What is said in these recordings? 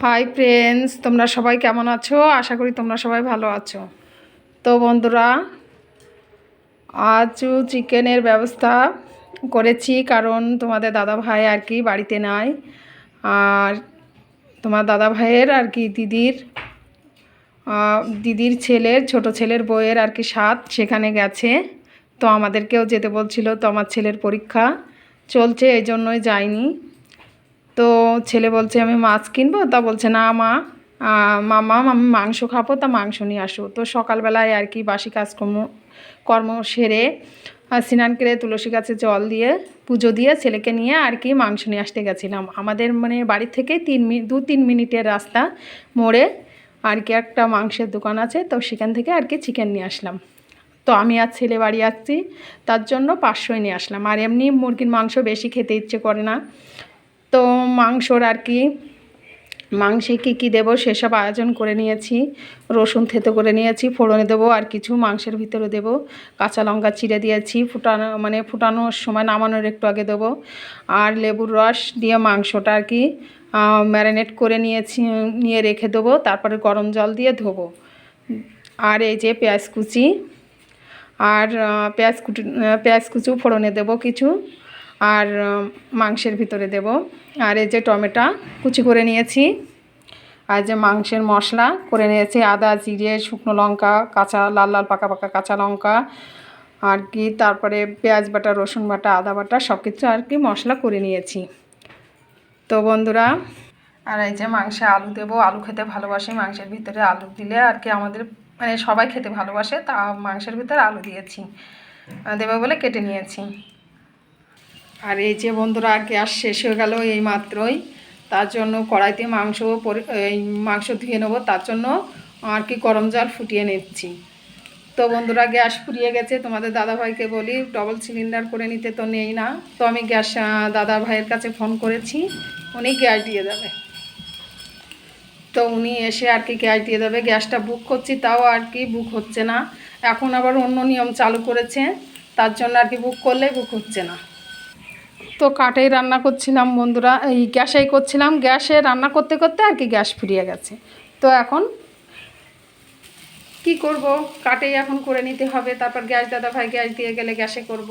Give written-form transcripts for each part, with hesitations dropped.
Hi friends, তোমরা সবাই কেমন আছো? আশা করি তোমরা সবাই ভালো আছো। তো বন্ধুরা, আজও চিকেনের ব্যবস্থা করেছি, কারণ তোমাদের দাদা ভাই আর কি বাড়িতে নাই। আর তোমার দাদা ভাইয়ের আর কি দিদির ছেলের ছোট ছেলের বউয়ের আর কি সেখানে গেছে। তো আমাদেরকেও যেতে বলছিল, তো আমার ছেলের পরীক্ষা চলছে, এই জন্যই যাইনি। তো ছেলে বলছে আমি মাছ কিনবো, তা বলছে না মামা আমি মাংস খাবো, তা মাংস নিয়ে আসো। তো সকালবেলায় আর কি বাসি কর্ম সেরে স্নান করে তুলসী গাছে জল দিয়ে পুজো দিয়ে ছেলেকে নিয়ে আর কি মাংস নিয়ে আসতে গেছিলাম। আমাদের মানে বাড়ি থেকে 2-3 মিনিটের রাস্তা মোড়ে আর কি একটা মাংসের দোকান আছে, তো সেখান থেকে আর কি চিকেন নিয়ে আসলাম। তো আমি আর ছেলে বাড়ি আসছি, তার জন্য 500 নিয়ে আসলাম। আর এমনি মুরগির মাংস বেশি খেতে ইচ্ছে করে না। তো মাংসে কী দেবো সেসব আয়োজন করে নিয়েছি। রসুন থেতো করে নিয়েছি, ফোড়নে দেবো, আর কিছু মাংসের ভিতরে দেবো। কাঁচা লঙ্কা চিড়ে দিয়েছি, ফুটানোর সময় নামানোর একটু আগে দেবো। আর লেবুর রস দিয়ে মাংসটা আর কি ম্যারিনেট করে নিয়ে রেখে দেবো। তারপরে গরম জল দিয়ে ধোবো। আর এই যে পেঁয়াজ কুচি আর পেঁয়াজ কুচি ফোড়নে দেবো কিছু, আর মাংসের ভিতরে দেব। আর এই যে টমেটো কুচি করে নিয়েছি, আর যে মাংসের মশলা করে নিয়েছি, আদা জিরে শুকনো লঙ্কা লাল লাল পাকা পাকা কাঁচা লঙ্কা আর কি, তারপরে পেঁয়াজ বাটা রসুন বাটা আদা বাটা সব কিছু আর কি মশলা করে নিয়েছি। তো বন্ধুরা, আর এই যে মাংসে আলু দেবো। আলু খেতে ভালোবাসি, মাংসের ভিতরে আলু দিলে আর কি আমাদের মানে সবাই খেতে ভালোবাসে, তা মাংসের ভিতরে আলু দিয়েছি, দেবো বলে কেটে নিয়েছি। আর এই যে বন্ধুরা, গ্যাস শেষ হয়ে গেল এই মাত্রই, তার জন্য কড়াইতে মাংস ধুয়ে নেবো, তার জন্য আর কি গরম জল ফুটিয়ে নিচ্ছি। তো বন্ধুরা, গ্যাস ফুরিয়ে গেছে। তোমাদের দাদাভাইকে বলি ডবল সিলিন্ডার করে নিতে, তো নেই না। তো আমি গ্যাস দাদা ভাইয়ের কাছে ফোন করেছি, উনি গ্যাস দিয়ে দেবে। তো উনি এসে আর কি গ্যাস দিয়ে দেবে। গ্যাসটা বুক করছি, তাও আর কি বুক হচ্ছে না। এখন আবার অন্য নিয়ম চালু করেছে, তার জন্য আর কি বুক করলেই বুক হচ্ছে না। তো কাঠেই রান্না করছিলাম বন্ধুরা, এই গ্যাসেই করছিলাম। গ্যাসে রান্না করতে করতে আর কি গ্যাস ফুরিয়ে গেছে। তো এখন কি করব, কাঠেই এখন করে নিতে হবে। তারপর দাদা ভাই গ্যাস দিয়ে গেলে গ্যাসে করব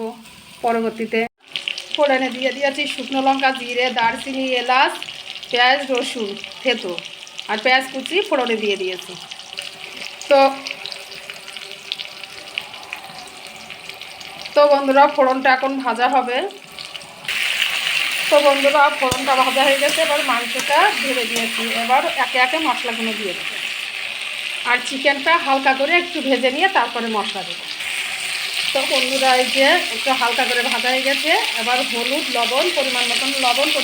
পরবর্তীতে। ফোড়নে দিয়ে দিয়েছি শুকনো লঙ্কা জিরে দারচিনি এলাচ পেঁয়াজ রসুন থেতো আর পেঁয়াজ কুচি ফোড়নে দিয়ে দিয়েছি। তো বন্ধুরা, ফোড়নটা এখন ভাজা হবে। তো বন্ধুরা, ফোড়নটা ভাজা হয়ে গেছে, এবার মাংসটা ঢেলে দিয়েছি। এবার একে একে মশলাগুলো দিয়ে দেবো, আর চিকেনটা হালকা করে একটু ভেজে নিয়ে তারপরে মশলা দেবো। তো বন্ধুরা, এই যে একটু হালকা করে ভাজা হয়ে গেছে, এবার পরিমাণ মতন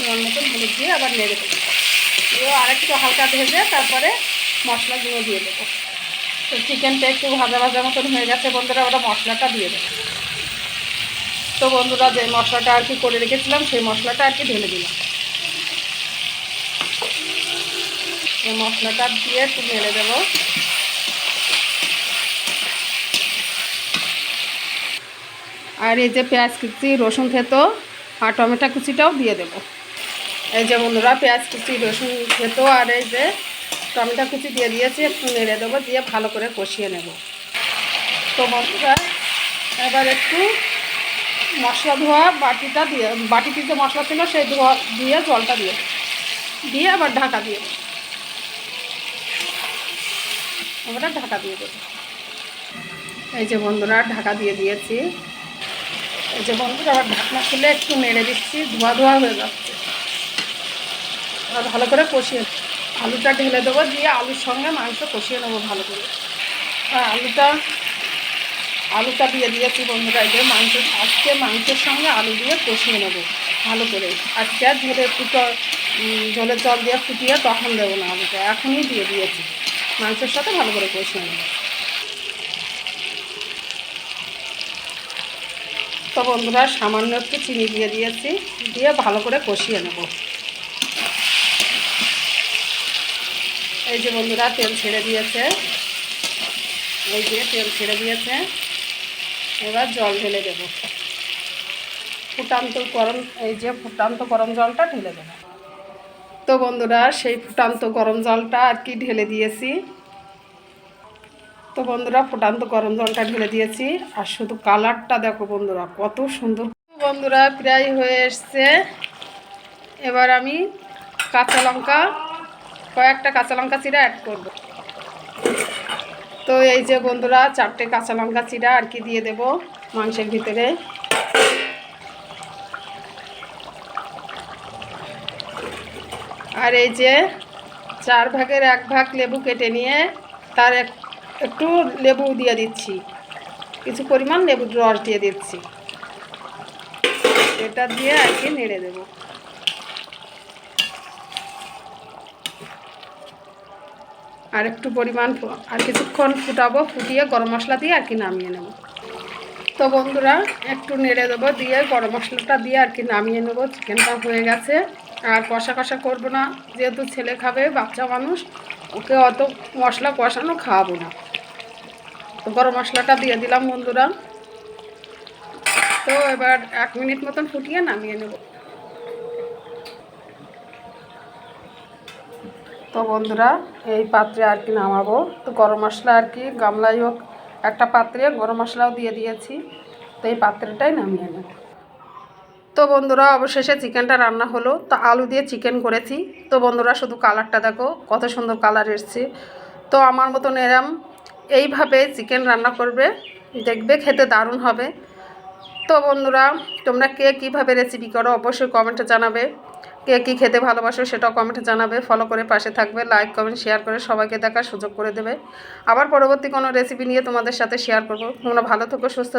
হলুদ দিয়ে আবার নেড়ে দেবো। আর একটু হালকা ভেজে তারপরে মশলাগুলো দিয়ে দেবো। তো চিকেনটা একটু ভাজা মতন হয়ে গেছে বন্ধুরা, ওটা মশলাটা দিয়ে দেবো। তো বন্ধুরা, যে মশলাটা আর কি করে রেখেছিলাম সেই মশলাটা আর কি ঢেলে দিলাম। এই মশলাটা দিয়ে একটু নেড়ে দেবো। আর এই যে পেঁয়াজ কুচি রসুন থেতো আর টমেটো কুচিটাও দিয়ে দেবো। এই যে বন্ধুরা, পেঁয়াজ কুচি রসুন থেতো আর এই যে টমেটো কুচি দিয়ে দিয়েছি, একটু নেড়ে দেবো, দিয়ে ভালো করে কষিয়ে নেব। তো বন্ধুরা, এবার একটু মশলা ধোয়া বাটিতে যে মশলা ছিল সেই দিয়ে জলটা দিয়ে আবার ঢাকা দিয়ে দেবো। এবার ঢাকা দিয়ে দেবো। এই যে বন্ধুরা, ঢাকা দিয়ে দিয়েছি। এই যে বন্ধুরা, আবার ঢাকনা খুলে একটু নেড়ে দিচ্ছি, ধোয়া হয়ে যাচ্ছে। আর ভালো করে কষিয়ে আলুটা ঢেলে দেবো, দিয়ে আলুর সঙ্গে মাংস কষিয়ে নেবো ভালো করে। আর আলুটা দিয়ে দিয়েছি বন্ধুরা। এই যে আজকে মাংসের সঙ্গে আলু দিয়ে কষিয়ে নেবো ভালো করে। আজকে আর ঝোলের জল দিয়ে ফুটিয়ে তখন দেবো না, আলুটা এখনই দিয়ে দিয়েছি, মাংসের সাথে ভালো করে কষিয়ে নেবো। তো বন্ধুরা, সামান্য একটু চিনি দিয়ে দিয়েছি, দিয়ে ভালো করে কষিয়ে নেব। এই যে বন্ধুরা, তেল ছেড়ে দিয়েছে, এবার জল ঢেলে দেব। ফুটান্ত গরম জলটা ঢেলে দেবো। তো বন্ধুরা সেই ফুটান্ত গরম জলটা আর কি ঢেলে দিয়েছি। তো বন্ধুরা ফুটান্ত গরম জলটা ঢেলে দিয়েছি, আর শুধু কালারটা দেখো বন্ধুরা কত সুন্দর। বন্ধুরা প্রায় হয়ে এসছে। এবার আমি কাঁচা লঙ্কা, কয়েকটা কাঁচা লঙ্কা চিরা অ্যাড করব। তো এই যে বন্ধুরা 4টে কাঁচা লঙ্কা চিরা আর কি দিয়ে দেব মাংসের ভিতরে। আর এই যে 4 ভাগের 1 ভাগ লেবু কেটে নিয়ে তার একটু লেবু দিয়ে দিচ্ছি, কিছু পরিমাণ লেবুর রস দিয়ে দিচ্ছি। এটা দিয়ে আর কি নেড়ে দেব। আর একটু পরিমাণ আর কিছুক্ষণ ফুটাবো, ফুটিয়ে গরম মশলা দিয়ে আর কি নামিয়ে নেব। তো বন্ধুরা একটু নেড়ে দেবো, দিয়ে গরম মশলাটা দিয়ে আর কি নামিয়ে নেব। চিকেনটা হয়ে গেছে। আর কষা কষা করবো না, যেহেতু ছেলে খাবে, বাচ্চা মানুষ, ওকে অত মশলা কষানো খাওয়াবো না। তো গরম মশলাটা দিয়ে দিলাম বন্ধুরা। তো এবার 1 মিনিট মতন ফুটিয়ে নামিয়ে নেব। তো বন্ধুরা এই পাত্রে আর কি নামাবো। তো গরম মশলা আর কি গামলায় হোক একটা পাত্রে গরম মশলাও দিয়ে দিয়েছি। তো এই পাত্রটাই নামিয়ে নেব। তো বন্ধুরা অবশেষে চিকেনটা রান্না হলো। তো আলু দিয়ে চিকেন করেছি। তো বন্ধুরা শুধু কালারটা দেখো কত সুন্দর কালার এসছে। তো আমার মতন এরম এইভাবে চিকেন রান্না করবে, দেখবে খেতে দারুণ হবে। তো বন্ধুরা তোমরা কে কীভাবে রেসিপি করো অবশ্যই কমেন্টে জানাবে। কে কী খেতে ভালোবাসো সেটাও কমেন্টে জানাবে। ফলো করে পাশে থাকবে, লাইক কমেন্ট শেয়ার করে সবাইকে দেখার সুযোগ করে দেবে। আবার পরবর্তী কোনো রেসিপি নিয়ে তোমাদের সাথে শেয়ার করব। তোমরা ভালো থেকো, সুস্থ